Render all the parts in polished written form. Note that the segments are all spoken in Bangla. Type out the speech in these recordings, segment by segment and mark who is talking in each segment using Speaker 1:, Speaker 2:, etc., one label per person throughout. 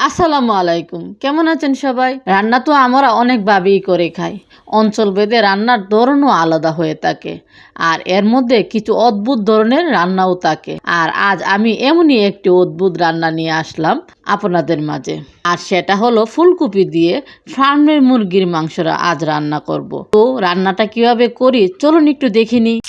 Speaker 1: আসসালামু আলাইকুম, কেমন আছেন সবাই? রান্না তো আমরা অনেক ভাবেই করে খাই। অঞ্চল ভেদে রান্নার ধরনও আলাদা হয়ে থাকে, আর এর মধ্যে কিছু অদ্ভুত ধরনের রান্নাও থাকে। আর আজ আমি এমনই একটি অদ্ভুত রান্না নিয়ে আসলাম আপনাদের মাঝে। আর সেটা হলো ফুলকপি দিয়ে ফার্মের মুরগির মাংসরা আজ রান্না করব। তো রান্নাটা কিভাবে করি চলুন একটু দেখে নিই।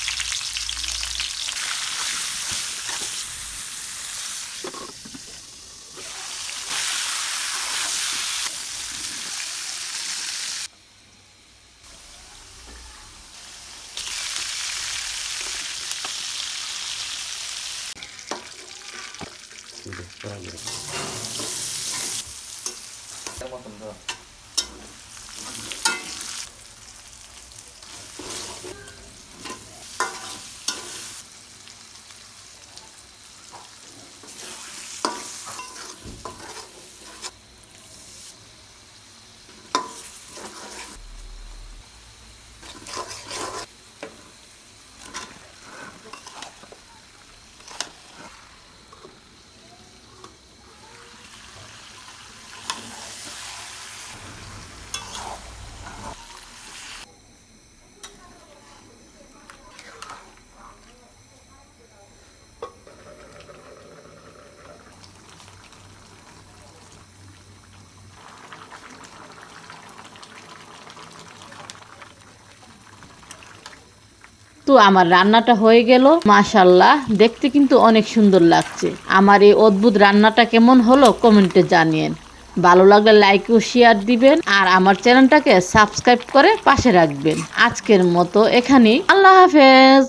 Speaker 1: তো আমার রান্নাটা হয়ে গেল, মাশাআল্লাহ, দেখতে কিন্তু অনেক সুন্দর লাগছে। আমার এই অদ্ভুত রান্নাটা কেমন হলো কমেন্টে জানিয়েন। ভালো লাগলে লাইক ও শেয়ার দিবেন, আর আমার চ্যানেলটাকে সাবস্ক্রাইব করে পাশে রাখবেন। আজকের মতো এখানেই, আল্লাহ হাফেজ।